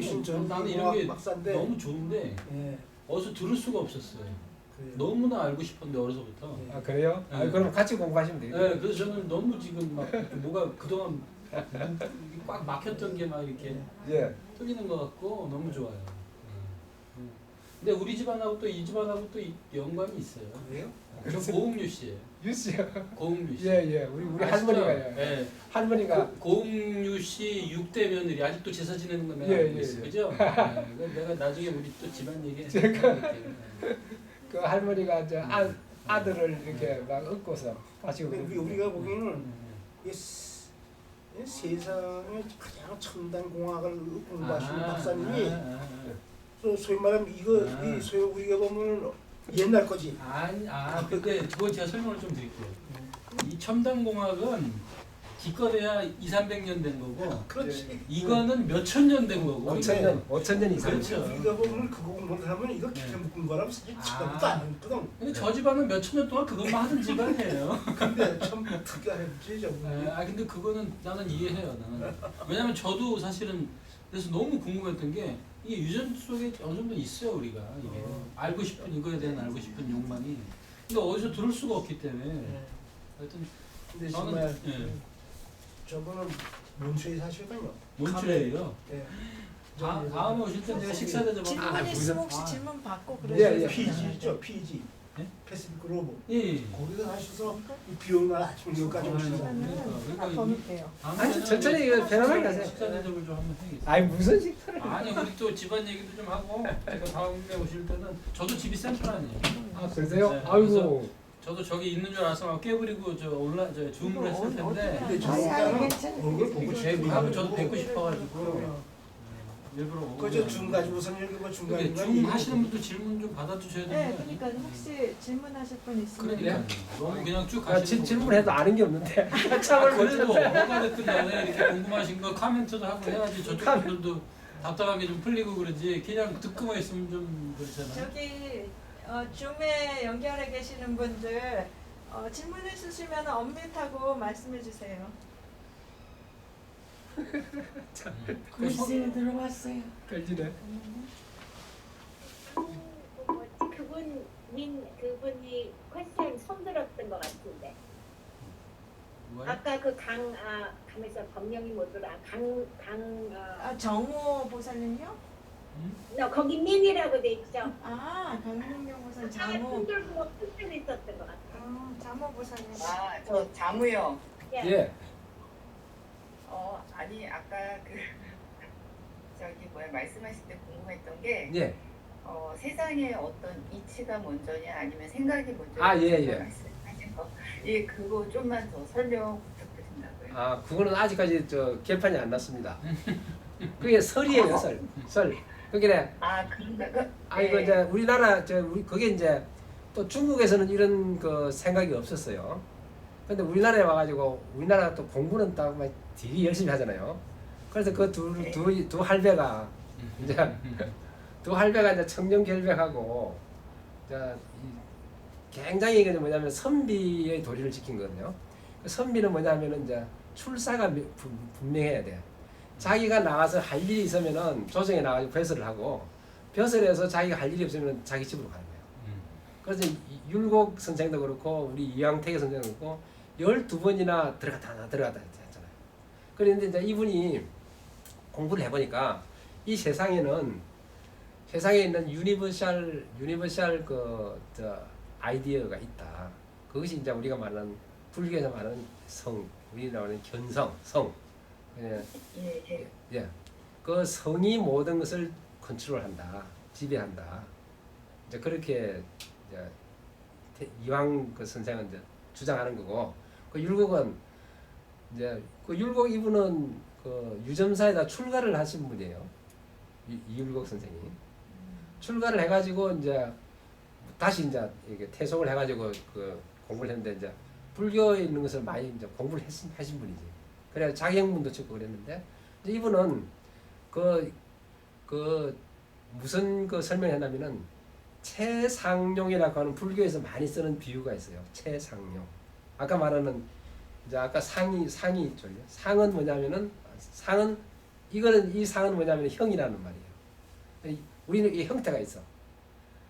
최신 나는 이런 전자공학 게 박사인데. 너무 좋은데 예. 어디서 들을 수가 없었어요. 그래요. 너무나 알고 싶었는데 어려서부터. 네. 아 그래요? 아 네. 그럼 같이 공부하시면 되겠네요. 네, 그래서 저는 너무 지금 막 뭐가 그동안 꽉 막혔던 게 막 이렇게 예. 뚫리는 것 같고 너무 좋아요. 근데 우리 집안하고 또 이 집안하고 또 연관이 있어요. 그래요? 저 그래서- 고흥류 씨예요. 유씨요. 고흥류 씨. 예. 우리 아시죠? 할머니가요. 예. 할머니가 고흥류 씨 6대 며느리 아직도 제사 지내는 거 내가 예, 알고 예, 있어. 예. 그죠? 내가 나중에 우리 또 집안 얘기 그 할머니가 이제 아들을 이렇게 막 업고서 하시고. 근데 우리가 보기에는 이 세상에 가장 첨단 공학을 공부하시는 박사님이 소위 말하면 이거 이 소위 우리가 보면 옛날 거지. 근데 그거 제가 설명을 좀 드릴게요. 이 첨단공학은 기껏해야 200~300년 된 거고 그렇지. 이거는 몇천 년 된 거고 5,000년 이상. 그렇죠. 우리가 보면 그거 공부를 하면 이거 네. 기타 묶은 거라면 사실 지금도 안 했거든. 근데 저 집안은 몇천 년 동안 그것만 하던 집안이에요. 근데 참 특이하지 저거. 근데 그거는 나는 이해해요. 나는. 왜냐면 저도 사실은 그래서 너무 궁금했던 게 이게 유전 속에 어느 정도 있어요 우리가 이게 알고 싶은 이거에 대한 알고 싶은 욕망이. 근데 어디서 들을 수가 없기 때문에 하여튼 근데 저는 정말 예. 저거는 몬트레이 사시거든요. 몬트레이요. 예. 다음에 오실 때 내가 식사 대접하고. 질문 무슨- 있으면 혹시 질문 받고 예, 그러세요. 예. PG죠, PG. 예? 패시픽 글로벌. 예. 거기서 하셔서 비 오는 날 아침 여기까지 오시는 그러니까 더 넣을게요. 아니, 천천히 이거 편안하게 하세요. 식사 대접을 좀 한번 해야겠어요. 아니 무슨 식사를? 아니 우리 또 집안 얘기도 좀 하고 제가 다음에 오실 때는 저도 집이 센트럴이에요. 아 그러세요? 네, 아이고. 저도 저기 있는 줄 알아서 막 깨부리고 저 줌을 했을 텐데 근데 저 아니, 사람은 괜찮아요. 얼굴 보고 뵙고 하면 저도 싶고. 뵙고 싶어가지고 일부러 오고 그저 줌 가지고선 여기 뭐 중간 근데 줌 하시는 분도 질문 좀 받아주셔야 되는 네, 거 아니에요? 그러니까 혹시 질문하실 분 있으면 그러니까 너무 그냥 쭉 아, 가시는 질문해도 아는 게 없는데. 참을 그래도 못했네. 뭐가 됐든 간에 이렇게 궁금하신 거 코멘트도 하고 해야지 저쪽 분들도 답답한 게 좀 풀리고 그러지 그냥 듣고만 있으면 좀 그렇잖아요. 저기 줌에 연결해 계시는 분들 질문 있으시면 언밋하고 말씀해 주세요. 글쎄 들어왔어요. 걸리네. 그분이 퀘스천 손 들었던 것 같은데. 뭐야? 아까 그 가면서 법명이 뭐더라? 정호 보살님요? 너 거기 민이라고 돼 있죠? 강릉경 보살 장호. 자무. 뭐 뜻을 있었던 것 같아. 자무 보살님. 저 자무요. 예. 아니 아까 그 저기 말씀하실 때 궁금했던 게 예. 세상에 어떤 이치가 먼저냐 아니면 생각이 먼저냐 아, 예, 예. 말씀하신 거. 예, 그거 좀만 더 설명 부탁드린다고요. 아, 그거는 아직까지 개판이 안 났습니다. 그게 설이에요, 설. 설. 그게 그런가? 이거 이제 우리나라 그게 이제 또 중국에서는 이런 그 생각이 없었어요. 근데 우리나라에 와가지고 우리나라 또 공부는 딱 막 되게 열심히 하잖아요. 그래서 그 두 할배가 이제 두 할배가 이제 청정결백하고 굉장히 그 뭐냐면 선비의 도리를 지킨 거거든요. 그 선비는 뭐냐면은 이제 출사가 분명해야 돼. 자기가 나가서 할 일이 있으면은 조정에 나가서 벼슬을 하고 벼슬을 해서 자기가 할 일이 없으면 자기 집으로 가는 거예요. 그래서 율곡 선생도 그렇고 우리 이황택 선생도 그렇고 12번이나 들어갔다 했잖아요. 그런데 이제 이분이 공부를 해보니까 이 세상에 있는 유니버셜 아이디어가 있다. 그것이 이제 우리가 말하는 불교에서 말하는 성, 우리가 말하는 견성, 성. 예. 그 성이 모든 것을 컨트롤한다, 지배한다. 이제 그렇게 이황 그 선생은 이제 주장하는 거고, 그 율곡은 이제 그 율곡 이분은 그 유점사에다 출가를 하신 분이에요. 이율곡 선생이 출가를 해가지고 이제 다시 이제 이게 퇴속을 해가지고 그 공부를 했는데 이제 불교에 있는 것을 많이 이제 공부를 하신 분이지. 그래 자기 행문도 찍고 그랬는데 이제 이분은 무슨 그 설명했냐면은 채상용이라고 하는 불교에서 많이 쓰는 비유가 있어요. 채상용. 아까 말하는 이제 아까 상이 있죠. 상은 뭐냐면은 이 상은 뭐냐면 형이라는 말이에요. 우리는 이 형태가 있어.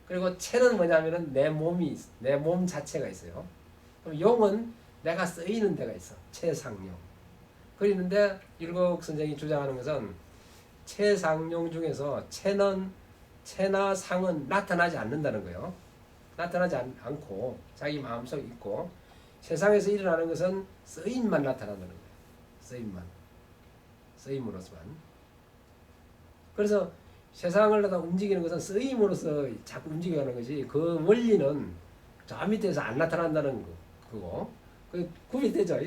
그리고 채는 뭐냐면은 내 몸 자체가 있어요. 그럼 용은 내가 쓰이는 데가 있어. 채상용. 그랬는데 율곡 선생이 주장하는 것은 채상용 중에서 채나 상은 나타나지 않는다는 거예요. 나타나지 않고 자기 마음속에 있고 세상에서 일어나는 것은 쓰임만 나타난다는 거예요. 쓰임으로서만. 그래서 세상을 갖다 움직이는 것은 쓰임으로서 자꾸 움직여가는 것이 그 원리는 저 밑에서 안 나타난다는 거고 그 구비되죠.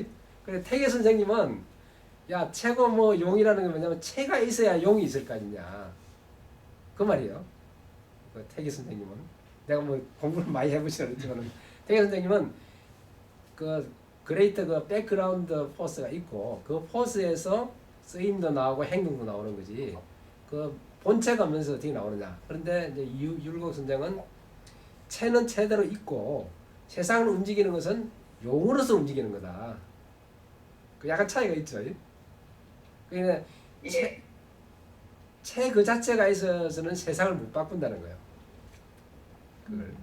그래 태계 선생님은 야 채고 뭐 용이라는 게 뭐냐면 채가 있어야 용이 있을 거 아니냐 그 말이에요. 그 태계 선생님은 내가 뭐 공부를 많이 해보시는 그렇지만 태계 선생님은 그 그레이트 그 백그라운드 포스가 있고 그 포스에서 쓰임도 나오고 행동도 나오는 거지 그 본체가 없면서 어떻게 나오느냐. 그런데 이제 율곡 선생은 채는 채대로 있고 세상을 움직이는 것은 용으로서 움직이는 거다. 그 약간 차이가 있죠. 그러니까 채 그 자체가 있어서는 세상을 못 바꾼다는 거예요. 그걸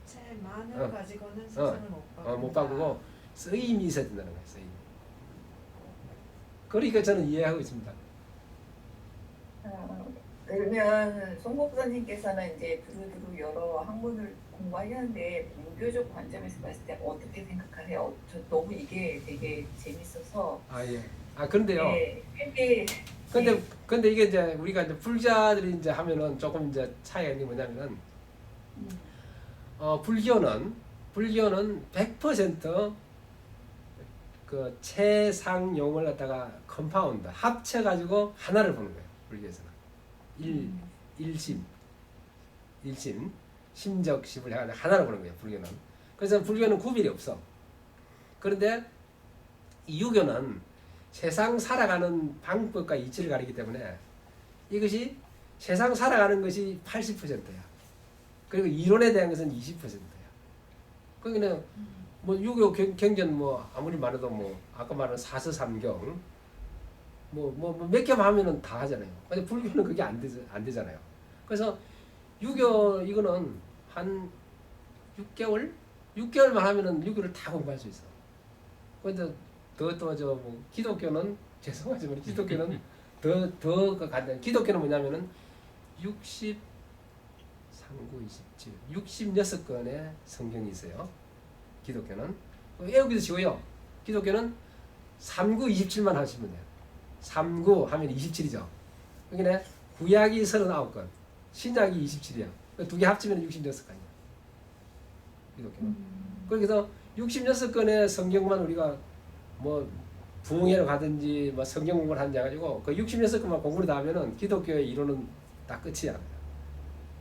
채만을 가지고는 세상을 못 바꾸고 쓰임이 있어야 된다는 거예요. 쓰임. 그러니까 저는 이해하고 있습니다. 그러면 송복사님께서는 이제 두루두루 여러 학문을 공부하셨는데 종교적 관점에서 봤을 때 어떻게 생각하세요? 저 너무 이게 되게 재밌어서. 예. 그런데요. 네, 근데 이게 이제 우리가 이제 불자들이 이제 하면은 조금 이제 차이가 있는 게 뭐냐면은 불교는 100% 그 채상용을 갖다가 컴파운드 합쳐 가지고 하나를 보는 거예요. 불교에서는 일심 심적심을 해가지고 하나를 보는 거예요. 불교는. 그래서 불교는 구별이 없어. 그런데 이 유교는 세상 살아가는 방법과 이치를 가리기 때문에 이것이 세상 살아가는 것이 80%야. 그리고 이론에 대한 것은 20%야. 그러니까 뭐 유교 경전 뭐 아무리 말해도 뭐 아까 말한 사서삼경 뭐 몇 개만 하면은 다 하잖아요. 근데 불교는 그게 안 되잖아요. 그래서 유교 이거는 한 6개월만 하면은 유교를 다 공부할 수 있어. 근데 더또저뭐 기독교는 죄송하지만 기독교는 더 간단. 기독교는 뭐냐면은 60 39, 27, 66건의 성경이 있어요. 기독교는 외우기도 쉬워요. 기독교는 39, 27만 하시면 돼요. 39 하면 27이죠. 그러니까 구약이 39건, 신약이 27이야. 두 개 합치면 66건이야. 기독교는. 그래서 66건의 성경만 우리가 뭐 부흥회를 가든지 뭐 성경 공부를 하는지 해가지고 그 66건만 공부를 다 하면은 기독교의 이론은 다 끝이야.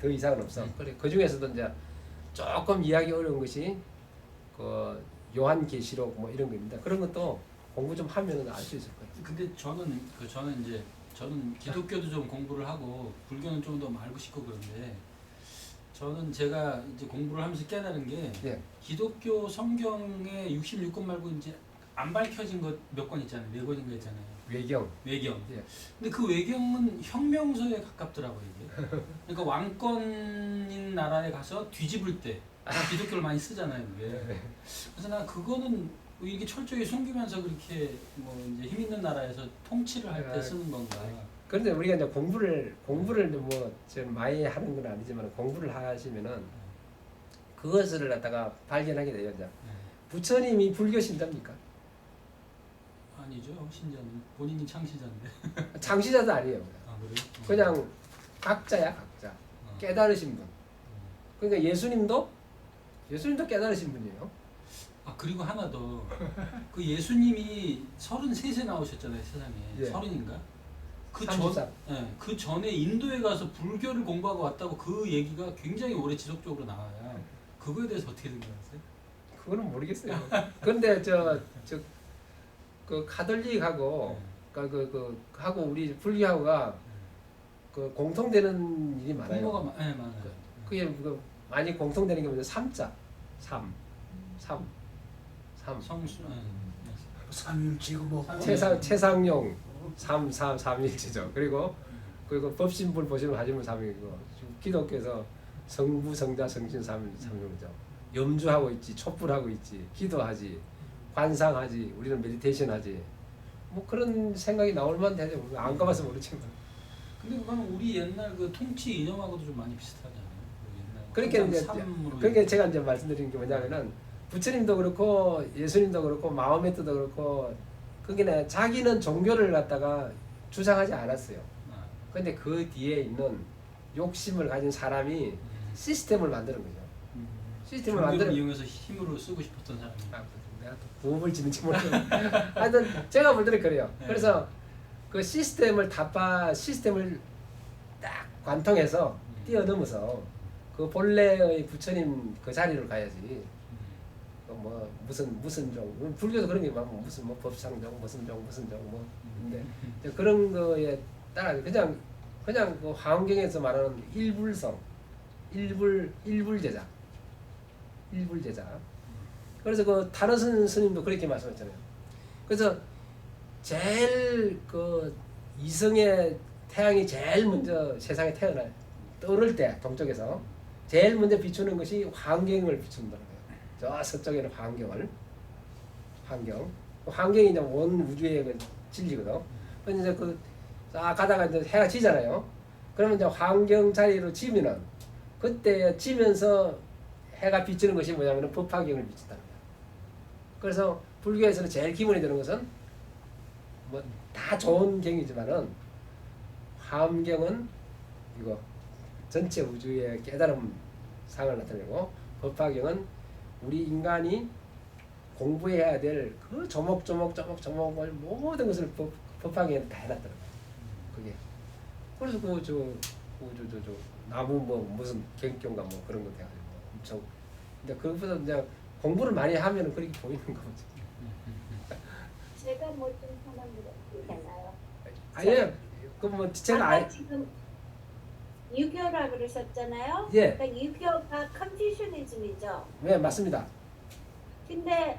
더 이상은 없어. 그래 그 중에서도 이제 조금 이해하기 어려운 것이 그 요한계시록 뭐 이런 겁니다. 그런 것도 공부 좀 하면은 알 수 있을 거예요. 근데 저는 기독교도 좀 공부를 하고 불교는 좀 더 알고 싶고 그런데 저는 제가 이제 공부를 하면서 깨달은 게 예. 기독교 성경의 66권 말고 이제 안 밝혀진 것 몇 권 있잖아요. 4권인가 있잖아요. 외경. 외경. 예. 근데 그 외경은 혁명서에 가깝더라고요, 이게. 그러니까 왕권인 나라에 가서 뒤집을 때 기독교를 많이 쓰잖아요, 그게. 그래서 나 그거는 이게 철저히 숨기면서 그렇게 뭐 이제 힘 있는 나라에서 통치를 할 때 쓰는 건가. 그런데 우리가 이제 공부를 뭐좀 많이 하는 건 아니지만 공부를 하시면은 그것을 갖다가 발견하게 돼요. 이제 부처님이 불교 신자입니까? 아니죠, 신자는 본인이 창시자인데. 창시자도 아니에요. 아 그래요? 그냥 각자야 각자. 깨달으신 분. 그러니까 예수님도 깨달으신 분이에요. 아 그리고 하나 더. 그 예수님이 33세 나오셨잖아요, 세상에. 예. 30인가? 그 전에 인도에 가서 불교를 공부하고 왔다고 그 얘기가 굉장히 오래 지속적으로 나와요. 그거에 대해서 어떻게 생각하세요? 그거는 모르겠어요. 그런데 그 가톨릭하고 하고 우리 불교하고가 그 공통되는 일이 많아요. 공부가 많아요. 그게 그 많이 공통되는 게 뭐냐? 3자. 3. 성수. 삼일지고 뭐 최상용 3일체죠. 그리고 법신불 보시면 하시면 3일이고 기독교에서 성부, 성자, 성신 3일이죠. 염주하고 있지, 촛불하고 있지, 기도하지, 관상하지, 우리는 메디테이션 하지. 뭐 그런 생각이 나올 만되죠. 안 가봐서 모르지만. 근데 그거는 우리 옛날 그 통치 이념하고도 좀 많이 비슷하잖아요. 그러니까 이제 그러니까 제가 이제 말씀드리는 게 뭐냐면은 부처님도 그렇고 예수님도 그렇고 마호메트도 그렇고 그게 자기는 종교를 갖다가 주장하지 않았어요. 근데 그 뒤에 있는 욕심을 가진 사람이 시스템을 만드는 거죠. 시스템을 만드는 이용해서 힘으로 쓰고 싶었던 사람이. 내가 또 구업을 짓는지 모르겠어요. 하여튼 제가 볼 때는 그래요. 네. 그래서 그 시스템을 딱 관통해서 뛰어넘어서 그 본래의 부처님 그 자리로 가야지. 뭐 무슨 종 불교도 그런 게 막 무슨 뭐 법상종 무슨 종 뭐 근데 그런 거에 따라 그냥 그 화엄경에서 말하는 일불성 일불제자 그래서 그 다른 스님도 그렇게 말씀했잖아요. 그래서 제일 그 이성의 태양이 제일 먼저 세상에 떠오를 때 동쪽에서 제일 먼저 비추는 것이 화엄경을 비춘다는 거예요. 저 서쪽에는 환경이 이제 온 우주의 그 진리거든. 그래서 이제 쫙 가다가 이제 해가 지잖아요. 그러면 이제 환경 자리로 지면은 그때 지면서 해가 비치는 것이 뭐냐면은 법화경을 비춘다는 거야. 그래서 불교에서는 제일 기본이 되는 것은 뭐 다 좋은 경이지만은 화엄경은 이거 전체 우주의 깨달음 상을 나타내고 법화경은 우리 인간이 공부해야 될 그 조목조목을 모든 것을 법화경에 다 해놨더라고요. 그게. 그래서 저 나무 뭐 무슨 경경가 뭐 그런 거 돼가지고 엄청. 근데 그것보다 이제 공부를 많이 하면은 그렇게 보이는 거지. 제가 뭐 좀 하나만 드리잖아요. 아니에요. 그뭐 제가 지금 유교라 그러셨잖아요. 예. 그러니까 유교가 컨퓨셔니즘이죠. 네 맞습니다. 근데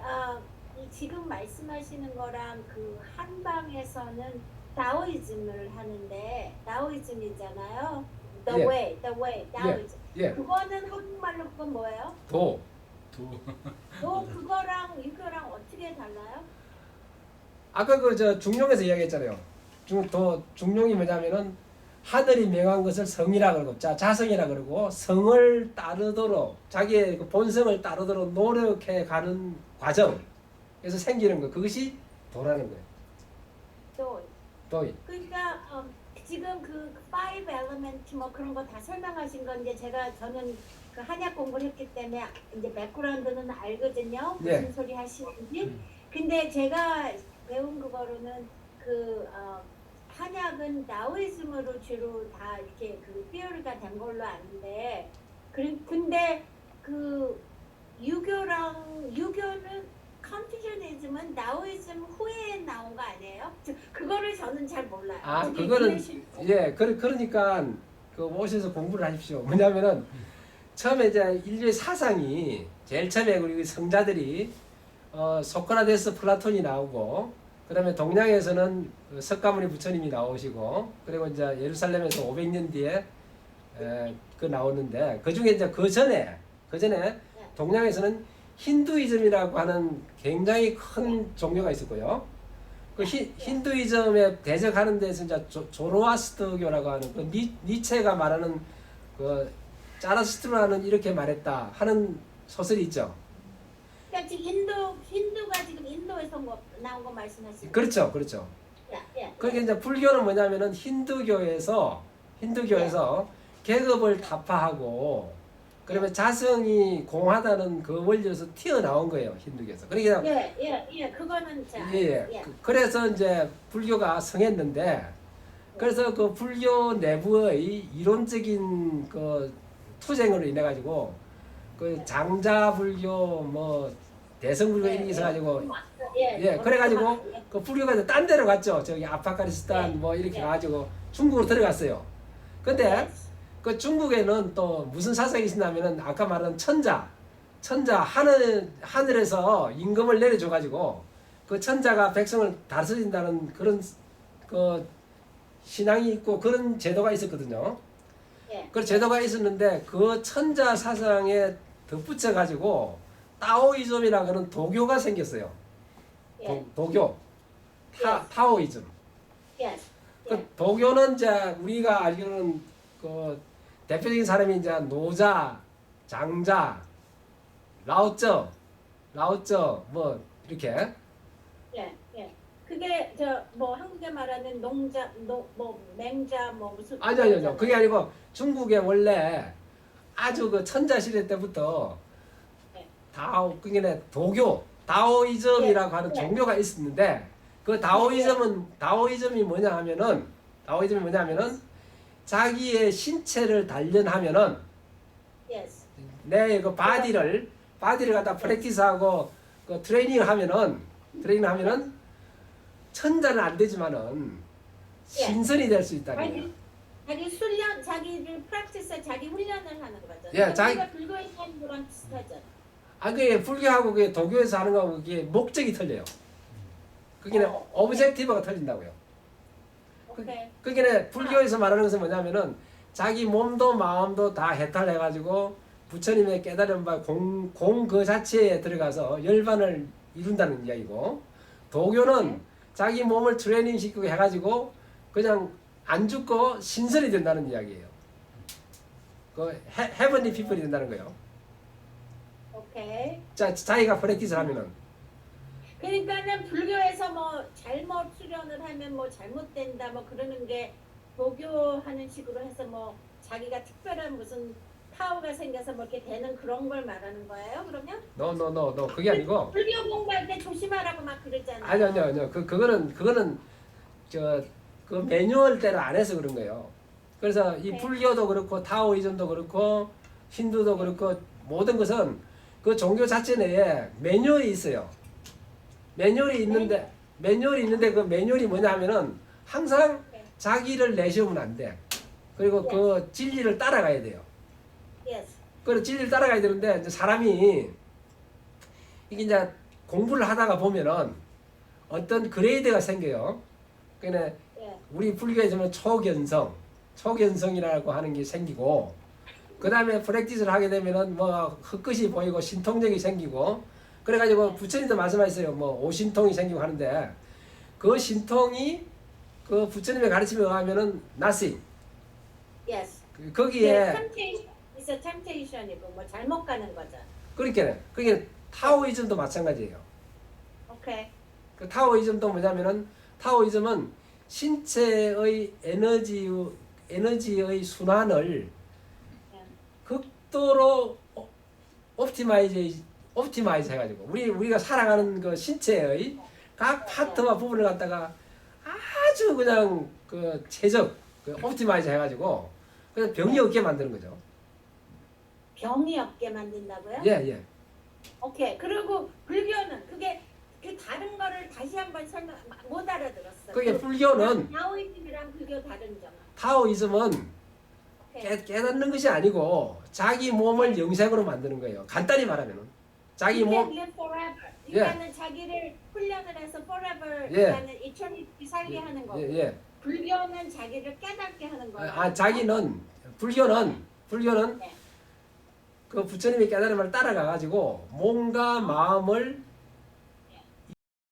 이 지금 말씀하시는 거랑 그 한방에서는 다오이즘을 하는데 다오이즘이잖아요. The 예. way, 다오이즘. 예. 그거는 한국말로 그건 뭐예요? 도. 너 그거랑 유교랑 어떻게 달라요? 아까 그 저 중용에서 이야기했잖아요. 중용이 뭐냐면은 하늘이 명한 것을 성이라 그러고 자성이라 그러고 성을 따르도록 자기의 그 본성을 따르도록 노력해 가는 과정에서 생기는 거 그것이 도라는 거예요. 또 도이. 그러니까 지금 그 five element 뭐 그런 거 다 설명하신 건 이제 저는 그 한약 공부를 했기 때문에 이제 백그라운드는 알거든요. 무슨 네. 소리 하시는지. 근데 제가 배운 그거로는 그 한약은 다오이즘으로 주로 다 이렇게 그 띠어리가 된 걸로 아는데 근데 그 유교는 컨퓨셔니즘은 다오이즘 후에 나온 거 아니에요? 그거를 저는 잘 몰라요. 아 그게 그거는 이해실- 예 그러니까 그 오셔서 공부를 하십시오. 뭐냐면은 처음에 이제 인류의 사상이 제일 처음에 우리 성자들이 소크라테스, 플라톤이 나오고 그다음에 동양에서는 그 석가모니 부처님이 나오시고 그리고 이제 예루살렘에서 500년 뒤에 그 나오는데 그 중에 이제 그 전에 동양에서는 힌두이즘이라고 하는 굉장히 큰 종교가 있었고요. 그 힌두이즘에 대적하는 데서 이제 조로아스트교라고 하는 그 니체가 말하는 그 자라스트라는 이렇게 말했다 하는 소설이 있죠. 그러니까 지금 힌두가 지금 인도에서 나온 거 말씀하시는 그렇죠, 그렇죠. 예. 그러니까 이제 불교는 뭐냐면은 힌두교에서 계급을 타파하고 그러면 자성이 공하다는 그 원리에서 튀어나온 거예요, 힌두교에서. 그러니까 예. 그거는 예. 그래서 이제 불교가 성했는데 그래서 그 불교 내부의 이론적인 그 투쟁으로 인해 가지고 그 장자불교 뭐 대성불교 이렇게 있어 가지고 예, 그래가지고 그 불교가 이제 딴 데로 갔죠. 저기 아프가니스탄 뭐 이렇게 가가지고 중국으로 들어갔어요. 근데 그 중국에는 또 무슨 사상이 있었냐면은 아까 말한 천자 하늘에서 임금을 내려줘가지고 그 천자가 백성을 다스린다는 그런 그 신앙이 있고 그런 제도가 있었거든요. 그 제도가 있었는데 그 천자 사상에 덧붙여 가지고 타오이즘이라고 하는 도교가 생겼어요. 도교, 타오이즘. 그 도교는 이제 우리가 알기로는 그 대표적인 사람이 이제 노자, 장자, 라오쩌 뭐 이렇게. 그게 저 뭐 한국에 말하는 농자, 뭐 맹자, 뭐 무슨 아니요. 그게 아니고 중국에 원래 아주 그 천자 시대 때부터 그게 도교, 다오이즘이라고 하는 종교가 있었는데 그 다오이즘이 뭐냐 하면은 자기의 신체를 단련하면은 내 그 바디를 갖다 프랙티스하고 그 트레이닝하면은 천자는 안 되지만은 신선이 될 수 있다. 자기 훈련, 자기를 프랙티스, 자기 훈련을 하는 거죠. 예, 자기 불교에서 하는 거랑 비슷하죠. 그게 불교하고 그게 도교에서 하는 거하고 그게 목적이 틀려요. 그게 오브젝티브가 틀린다고요. 그게 불교에서 말하는 것은 뭐냐면은 자기 몸도 마음도 다 해탈해가지고 부처님의 깨달은 바 공 그 자체에 들어가서 열반을 이룬다는 이야기고 도교는 자기 몸을 트레이닝 시키고 해가지고 그냥 안 죽고 신선이 된다는 이야기예요. 그 헤븐리 피플이 된다는 거예요. 자기가 프랙티스를 하면은. 그러니까는 불교에서 뭐 잘못 수련을 하면 뭐 잘못된다 뭐 그러는 게 도교하는 식으로 해서 뭐 자기가 특별한 무슨 파워가 생겨서 뭐 이렇게 되는 그런 걸 말하는 거예요? 그러면? No. 그게 아니고. 불교 공부할 때 조심하라고 막 그러잖아요. 아니요. 그거는 그 매뉴얼대로 안 해서 그런 거예요. 그래서 이 불교도 그렇고 타오이즘도 그렇고 힌두도 그렇고 모든 것은 그 종교 자체 내에 매뉴얼이 있어요. 매뉴얼이 있는데 그 매뉴얼이 뭐냐 하면은 항상 자기를 내세우면 안 돼. 그리고 그 진리를 따라가야 돼요. 그 진리를 따라가야 되는데 이제 사람이 이게 이제 공부를 하다가 보면은 어떤 그레이드가 생겨요. 그러니까 우리 불교에서는 초견성이라고 하는 게 생기고 그 다음에 프랙티스를 하게 되면은 뭐 흙끝이 보이고 신통력이 생기고 그래가지고 부처님도 말씀하셨어요. 뭐 오신통이 생기고 하는데 그 신통이 그 부처님의 가르침에 의하면은 nothing. Yes. 거기에 temptation is a temptation이고 뭐 잘못 가는 거죠. 그렇게 그게 타오이즘도 마찬가지예요. 오케이. 그 타오이즘도 뭐냐면은 타오이즘은 신체의 에너지의 순환을 극도로 옵티마이즈 해가지고 우리가 살아가는 그 신체의 각 파트와 부분을 갖다가 아주 그냥 그 최적 그 옵티마이즈 해가지고 그래서 병이 없게 만드는 거죠. 병이 없게 만든다고요? 예. 오케이. 그리고 불교는 그게 그 다른 거를 다시 한번 설명 못 알아들었어. 그게 불교는 타오이즘이랑 불교 다른 점. 타오이즘은 오케이. 깨닫는 것이 아니고 자기 몸을 영생으로 만드는 거예요. 간단히 말하면은 자기 몸 live forever. 그러니까는 자기를 훈련을 해서 forever, 예. 그러니까는 eternity 살게 하는 거고. 예. 불교는 자기를 깨닫게 하는 거예요. 자기는 불교는 네. 그 부처님의 깨달음을 따라가 가지고 몸과 마음을